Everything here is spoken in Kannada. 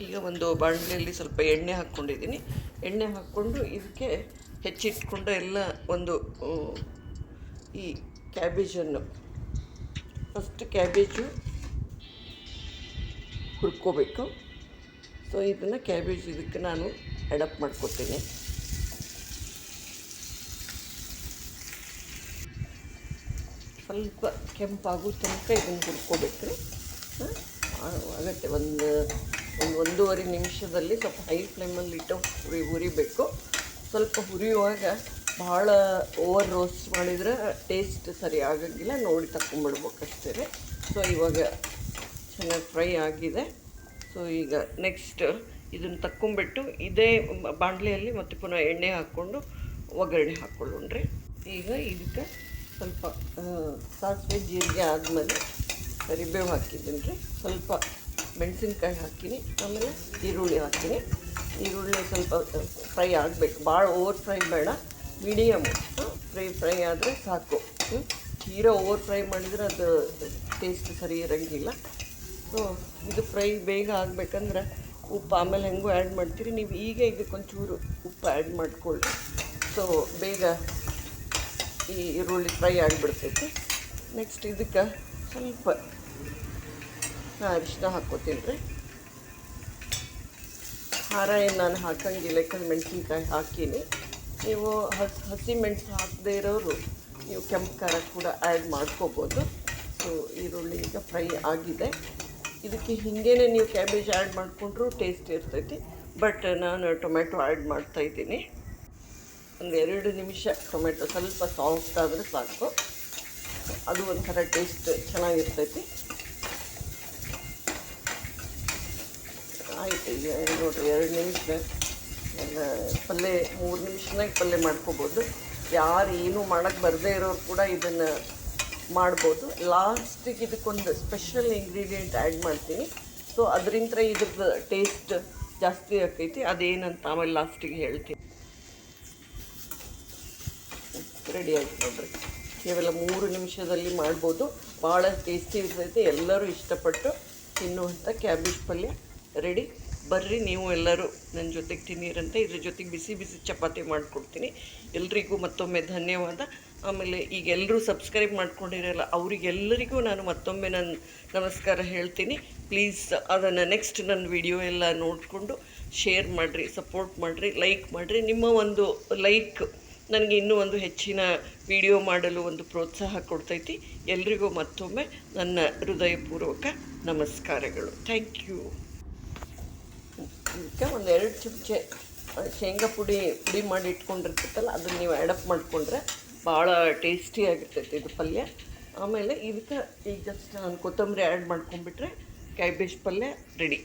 ಈಗ ಒಂದು ಬಾಣಲೆಯಲ್ಲಿ ಸ್ವಲ್ಪ ಎಣ್ಣೆ ಹಾಕ್ಕೊಂಡಿದ್ದೀನಿ. ಎಣ್ಣೆ ಹಾಕ್ಕೊಂಡು ಇದಕ್ಕೆ ಹೆಚ್ಚಿಟ್ಕೊಂಡು ಎಲ್ಲ ಒಂದು ಈ ಕ್ಯಾಬೇಜನ್ನು ಫಸ್ಟ್ ಕ್ಯಾಬೇಜು ಹುರ್ಕೋಬೇಕು. ಸೊ ಇದನ್ನು ಕ್ಯಾಬೇಜ್ ಇದಕ್ಕೆ ನಾನು ಅಡಾಪ್ಟ್ ಮಾಡ್ಕೊತೀನಿ. ಸ್ವಲ್ಪ ಕೆಂಪಾಗೋ ತನಕ ಇದನ್ನು ಹುರ್ಕೋಬೇಕು. ಆಗುತ್ತೆ ಒಂದೂವರೆ ನಿಮಿಷದಲ್ಲಿ ಸ್ವಲ್ಪ ಹೈ ಫ್ಲೇಮಲ್ಲಿ ಇಟ್ಟು ಹುರಿಬೇಕು. ಸ್ವಲ್ಪ ಹುರಿಯುವಾಗ ಭಾಳ ಓವರ್ ರೋಸ್ಟ್ ಮಾಡಿದರೆ ಟೇಸ್ಟ್ ಸರಿ ಆಗಂಗಿಲ್ಲ, ನೋಡಿ ತಗೊಂಬಿಡ್ಬೇಕಷ್ಟೇ. ಸೊ ಇವಾಗ ಚೆನ್ನಾಗಿ ಫ್ರೈ ಆಗಿದೆ. ಸೊ ಈಗ ನೆಕ್ಸ್ಟ್ ಇದನ್ನು ತಕ್ಕೊಂಬಿಟ್ಟು ಇದೇ ಬಾಣಲೆಯಲ್ಲಿ ಮತ್ತೆ ಪುನಃ ಎಣ್ಣೆ ಹಾಕ್ಕೊಂಡು ಒಗ್ಗರಣೆ ಹಾಕ್ಕೊಳ್ಳೋಣ್ರಿ. ಈಗ ಇದಕ್ಕೆ ಸ್ವಲ್ಪ ಸಾಸಿವೆ ಜೀರಿಗೆ ಆದಮೇಲೆ ಕರಿಬೇವು ಹಾಕಿದ್ದೀನಿ ರೀ, ಸ್ವಲ್ಪ ಮೆಣಸಿನ್ಕಾಯಿ ಹಾಕಿನಿ, ಆಮೇಲೆ ಈರುಳ್ಳಿ ಹಾಕಿನಿ. ಈರುಳ್ಳಿ ಸ್ವಲ್ಪ ಫ್ರೈ ಆಗಬೇಕು, ಭಾಳ ಓವರ್ ಫ್ರೈ ಬೇಡ, ಮೀಡಿಯಮ್ ಫ್ರೈ ಆದರೆ ಸಾಕು. ತೀರಾ ಓವರ್ ಫ್ರೈ ಮಾಡಿದರೆ ಅದು ಟೇಸ್ಟ್ ಸರಿ ಇರೋಂಗಿಲ್ಲ. ಸೊ ಇದು ಫ್ರೈ ಬೇಗ ಆಗಬೇಕಂದ್ರೆ ಉಪ್ಪು ಆಮೇಲೆ ಹೆಂಗೂ ಆ್ಯಡ್ ಮಾಡ್ತೀರಿ ನೀವು, ಈಗ ಇದಕ್ಕೊಂಚೂರು ಉಪ್ಪು ಆ್ಯಡ್ ಮಾಡಿಕೊಳ್ಳಿ. ಸೊ ಬೇಗ ಈ ಈರುಳ್ಳಿ ಫ್ರೈ ಆಗಿಬಿಡ್ತೈತಿ. ನೆಕ್ಸ್ಟ್ ಇದಕ್ಕೆ ಸ್ವಲ್ಪ ಅರಿಶಿನ ಹಾಕ್ಕೋತೀನಿ ರೀ. ಖಾರ ಏನು ನಾನು ಹಾಕಂಗಿಲ್ಲ, ಯಾಕಂದ್ರೆ ಮೆಣಸಿನ್ಕಾಯಿ ಹಾಕೀನಿ. ನೀವು ಹಸಿ ಮೆಣಸು ಹಾಕದೇ ಇರೋರು ನೀವು ಕೆಂಪು ಖಾರ ಕೂಡ ಆ್ಯಡ್ ಮಾಡ್ಕೋಬೋದು. ಸೊ ಈರುಳ್ಳಿ ಈಗ ಫ್ರೈ ಆಗಿದೆ. ಇದಕ್ಕೆ ಹಿಂಗೇನೆ ನೀವು ಕ್ಯಾಬೇಜ್ ಆ್ಯಡ್ ಮಾಡಿಕೊಂಡ್ರೂ ಟೇಸ್ಟ್ ಇರ್ತೈತಿ, ಬಟ್ ನಾನು ಟೊಮೆಟೊ ಆ್ಯಡ್ ಮಾಡ್ತಾಯಿದ್ದೀನಿ. ಒಂದು 2 ನಿಮಿಷ ಟೊಮೆಟೊ ಸ್ವಲ್ಪ ಸಾಫ್ಟ್ ಆದರೆ ಸಾಕು, ಅದು ಒಂಥರ ಟೇಸ್ಟ್ ಚೆನ್ನಾಗಿರ್ತೈತಿ. ಆಯಿತು, ಈಗ ನೋಡಿರಿ 2 ನಿಮಿಷ ಎಲ್ಲ ಪಲ್ಯ 3 ನಿಮಿಷನಾಗ ಪಲ್ಯ ಮಾಡ್ಕೋಬೋದು. ಯಾರು ಏನೂ ಮಾಡೋಕ್ಕೆ ಬರದೇ ಇರೋರು ಕೂಡ ಇದನ್ನು ಮಾಡ್ಬೋದು. ಲಾಸ್ಟಿಗೆ ಇದಕ್ಕೊಂದು ಸ್ಪೆಷಲ್ ಇಂಗ್ರೀಡಿಯೆಂಟ್ ಆ್ಯಡ್ ಮಾಡ್ತೀನಿ. ಸೊ ಅದರಿಂದ ಇದ್ರದ್ದು ಟೇಸ್ಟ್ ಜಾಸ್ತಿ ಆಕೈತಿ. ಅದೇನಂತ ಆಮೇಲೆ ಲಾಸ್ಟಿಗೆ ಹೇಳ್ತೀನಿ. ರೆಡಿ ಆಯ್ತು ನೋಡಿರಿ, ಕೇವಲ 3 ನಿಮಿಷದಲ್ಲಿ ಮಾಡ್ಬೋದು. ಭಾಳ ಟೇಸ್ಟಿ ಇರ್ತೈತಿ, ಎಲ್ಲರೂ ಇಷ್ಟಪಟ್ಟು ತಿನ್ನುವಂಥ ಕ್ಯಾಬೇಜ್ ಪಲ್ಯ ರೆಡಿ. ಬರ್ರಿ ನೀವು ಎಲ್ಲರೂ ನನ್ನ ಜೊತೆಗೆ ತಿನ್ನೀರಂತೆ. ಇದ್ರ ಜೊತೆಗೆ ಬಿಸಿ ಬಿಸಿ ಚಪಾತಿ ಮಾಡಿಕೊಡ್ತೀನಿ. ಎಲ್ರಿಗೂ ಮತ್ತೊಮ್ಮೆ ಧನ್ಯವಾದ. ಆಮೇಲೆ ಈಗ ಎಲ್ಲರೂ ಸಬ್ಸ್ಕ್ರೈಬ್ ಮಾಡ್ಕೊಂಡಿರಲ್ಲ ಅವರಿಗೆಲ್ಲರಿಗೂ ನಾನು ಮತ್ತೊಮ್ಮೆ ನನ್ನ ನಮಸ್ಕಾರ ಹೇಳ್ತೀನಿ. ಪ್ಲೀಸ್ ಅದನ್ನು ನೆಕ್ಸ್ಟ್ ನನ್ನ ವಿಡಿಯೋ ಎಲ್ಲ ನೋಡಿಕೊಂಡು ಶೇರ್ ಮಾಡಿರಿ, ಸಪೋರ್ಟ್ ಮಾಡಿರಿ, ಲೈಕ್ ಮಾಡಿರಿ. ನಿಮ್ಮ ಒಂದು ಲೈಕ್ ನನಗೆ ಇನ್ನೂ ಒಂದು ಹೆಚ್ಚಿನ ವಿಡಿಯೋ ಮಾಡಲು ಒಂದು ಪ್ರೋತ್ಸಾಹ ಕೊಡ್ತೈತಿ. ಎಲ್ರಿಗೂ ಮತ್ತೊಮ್ಮೆ ನನ್ನ ಹೃದಯಪೂರ್ವಕ ನಮಸ್ಕಾರಗಳು. Thank you. ಇದಕ್ಕೆ ಒಂದು 2 ಚಮಚೆ ಶೇಂಗಾ ಪುಡಿ ಮಾಡಿ ಇಟ್ಕೊಂಡಿರ್ತೈತಲ್ಲ, ಅದನ್ನು ನೀವು ಆ್ಯಡಪ್ ಮಾಡಿಕೊಂಡ್ರೆ ಭಾಳ ಟೇಸ್ಟಿಯಾಗಿರ್ತೈತಿ ಇದು ಪಲ್ಯ. ಆಮೇಲೆ ಇದಕ್ಕೆ ಈಗ ಜಸ್ಟ್ ನಾನು ಕೊತ್ತಂಬರಿ ಆ್ಯಡ್ ಮಾಡ್ಕೊಂಡ್ಬಿಟ್ರೆ ಕ್ಯಾಬೇಜ್ ಪಲ್ಯ ರೆಡಿ.